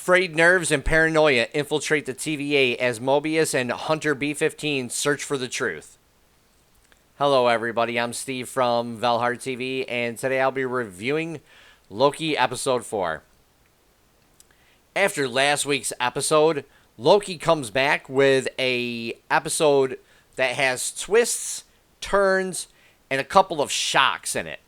Frayed nerves and paranoia infiltrate the TVA as Mobius and Hunter B-15 search for the truth. Hello everybody, I'm Steve from VALHARTV, and today I'll be reviewing Loki Episode 4. After last week's episode, Loki comes back with a episode that has twists, turns, and a couple of shocks in it.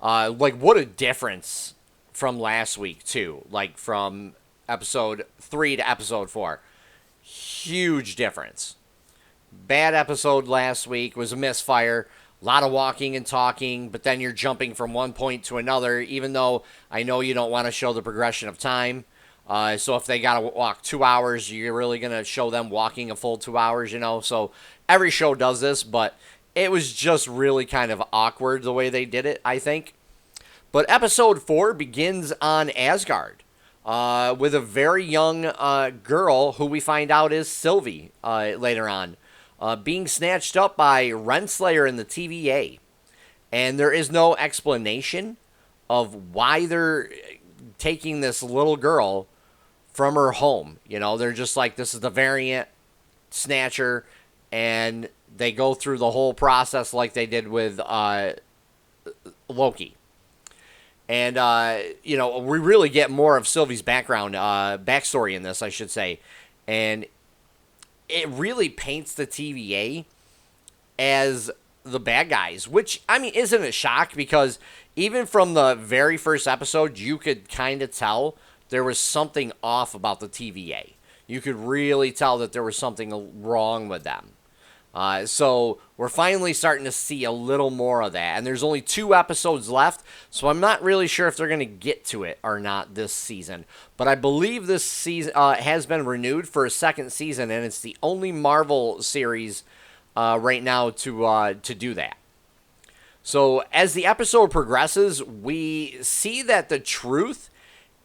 What a difference from last week, too. Like, from episode 3 to episode 4. Huge difference. Bad episode last week was a misfire. A lot of walking and talking, but then you're jumping from one point to another, even though I know you don't want to show the progression of time. So if they got to walk 2 hours, you're really going to show them walking a full 2 hours, you know? So every show does this, but it was just really kind of awkward the way they did it, I think. But episode 4 begins on Asgard with a very young girl who we find out is Sylvie later on, being snatched up by Renslayer in the TVA. And there is no explanation of why they're taking this little girl from her home. You know, they're just like, this is the variant snatcher, and they go through the whole process like they did with Loki. And, we really get more of Sylvie's backstory in this, I should say. And it really paints the TVA as the bad guys, which, I mean, isn't a shock, because even from the very first episode, you could kind of tell there was something off about the TVA. You could really tell that there was something wrong with them. So we're finally starting to see a little more of that. And there's only 2 episodes left, so I'm not really sure if they're going to get to it or not this season. But I believe this season has been renewed for a second season, and it's the only Marvel series right now to do that. So as the episode progresses, we see that the truth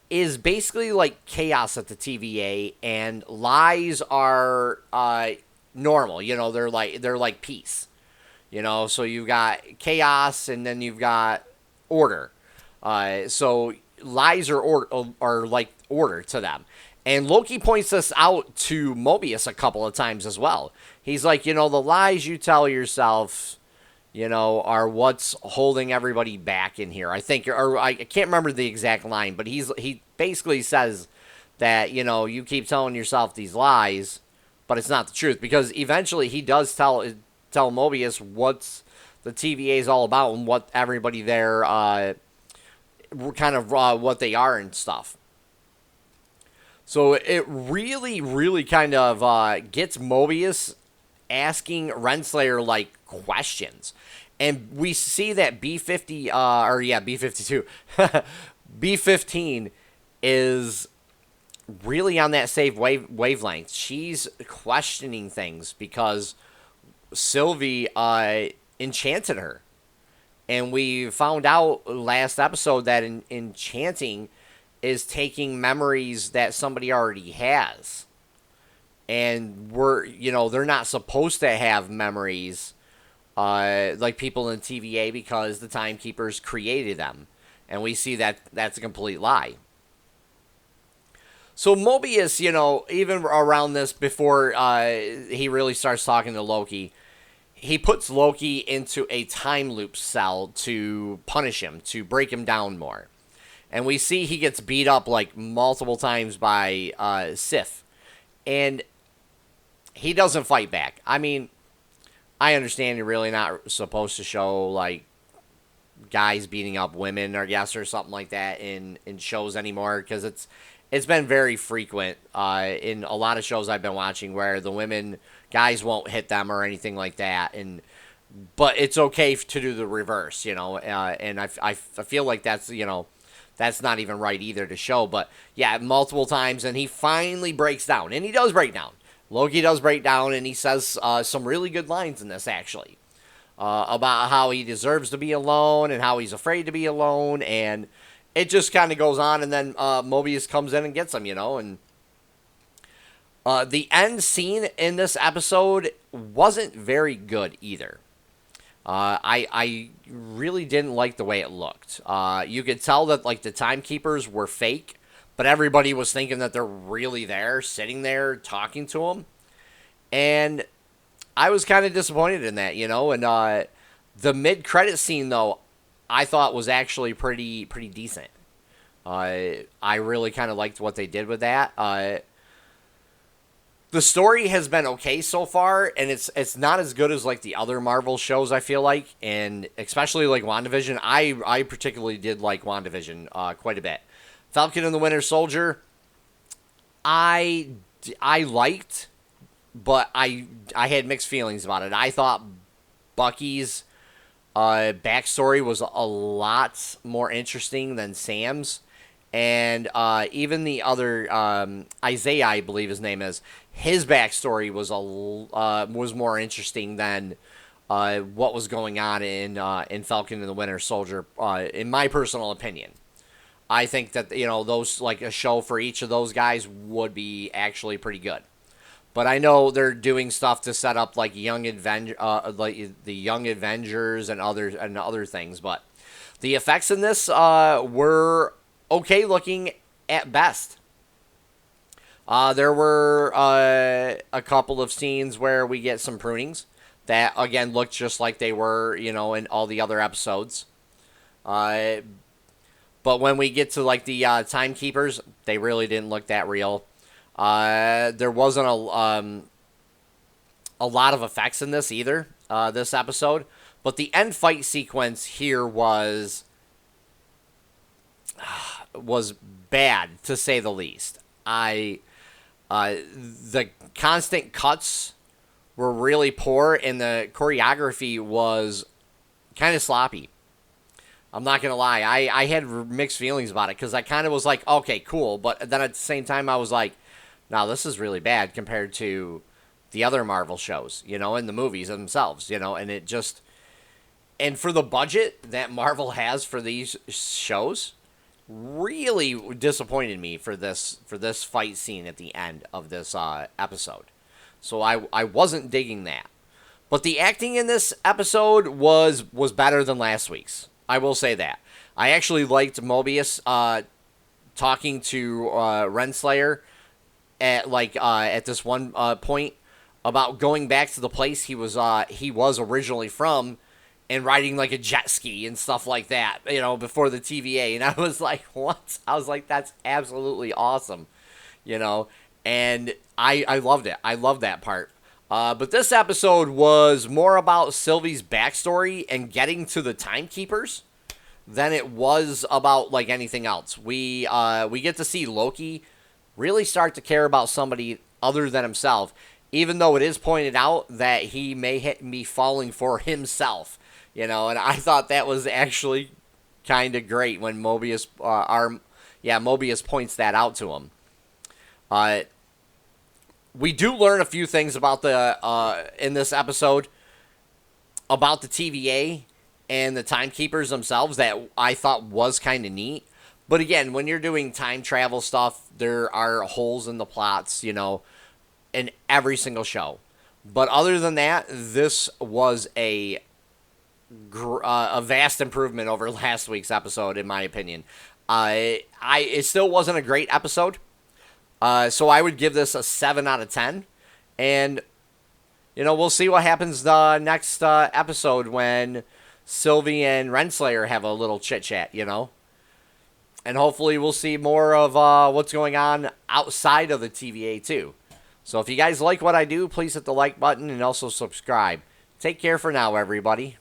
is basically like chaos at the TVA, and lies are normal. You know, they're like peace. You know, so you've got chaos and then you've got order. So lies are like order to them. And Loki points this out to Mobius a couple of times as well. He's like, the lies you tell yourself, are what's holding everybody back in here. I think, or I can't remember the exact line, but he basically says that, you keep telling yourself these lies, but it's not the truth, because eventually he does tell Mobius what's the TVA is all about and what everybody there, kind of what they are and stuff. So it really, really kind of gets Mobius asking Renslayer like questions, and we see that B52, B15 is really on that same wavelength. She's questioning things because Sylvie enchanted her. And we found out last episode that enchanting is taking memories that somebody already has. And they're not supposed to have memories like people in TVA, because the Timekeepers created them. And we see that that's a complete lie. So Mobius, even around this, before he really starts talking to Loki, he puts Loki into a time loop cell to punish him, to break him down more. And we see he gets beat up like multiple times by Sif. And he doesn't fight back. I mean, I understand you're really not supposed to show like guys beating up women, or something like that in shows anymore, because it's been very frequent in a lot of shows I've been watching where the guys won't hit them or anything like that, but it's okay to do the reverse, and I feel like that's not even right either to show. But yeah, multiple times, and he finally breaks down, and he does break down. Loki does break down, and he says some really good lines in this, actually, about how he deserves to be alone and how he's afraid to be alone, and it just kind of goes on, and then Mobius comes in and gets him, and the end scene in this episode wasn't very good either. I really didn't like the way it looked. You could tell that like the Timekeepers were fake, but everybody was thinking that they're really there, sitting there, talking to him. And I was kind of disappointed in that, and the mid-credit scene, though, I thought was actually pretty decent. I really kind of liked what they did with that. The story has been okay so far, and it's not as good as like the other Marvel shows, I feel like, and especially like WandaVision. I particularly did like WandaVision quite a bit. Falcon and the Winter Soldier, I liked, but I had mixed feelings about it. I thought Bucky's backstory was a lot more interesting than Sam's. And even the other Isaiah, I believe his name is, his backstory was more interesting than what was going on in Falcon and the Winter Soldier. In my personal opinion, I think that those, like, a show for each of those guys would be actually pretty good. But I know they're doing stuff to set up like like the Young Avengers and other things. But the effects in this were okay looking at best. There were a couple of scenes where we get some prunings that, again, looked just like they were, in all the other episodes. But when we get to, like, the timekeepers, they really didn't look that real. There wasn't a lot of effects in this either, this episode. But the end fight sequence here was bad, to say the least. The constant cuts were really poor, and the choreography was kind of sloppy. I'm not going to lie. I had mixed feelings about it, because I kind of was like, okay, cool. But then at the same time, I was like, no, this is really bad compared to the other Marvel shows, and the movies themselves, and it just... And for the budget that Marvel has for these shows, really disappointed me for this fight scene at the end of this episode. So I wasn't digging that. But the acting in this episode was better than last week's. I will say that. I actually liked Mobius talking to Renslayer at this one point about going back to the place he was originally from, and riding like a jet ski and stuff like that, before the TVA. And I was like, what? I was like, that's absolutely awesome, and I loved it. I loved that part. But this episode was more about Sylvie's backstory and getting to the timekeepers than it was about like anything else. We get to see Loki really start to care about somebody other than himself, even though it is pointed out that he may be falling for himself. And I thought that was actually kind of great when Mobius points that out to him. We do learn a few things about in this episode about the TVA and the timekeepers themselves that I thought was kind of neat. But again, when you're doing time travel stuff, there are holes in the plots, in every single show. But other than that, this was a vast improvement over last week's episode, in my opinion. It still wasn't a great episode, so I would give this a 7 out of 10. And we'll see what happens the next episode when Sylvie and Renslayer have a little chit chat. And hopefully we'll see more of what's going on outside of the TVA too. So if you guys like what I do, please hit the like button and also subscribe. Take care for now, everybody.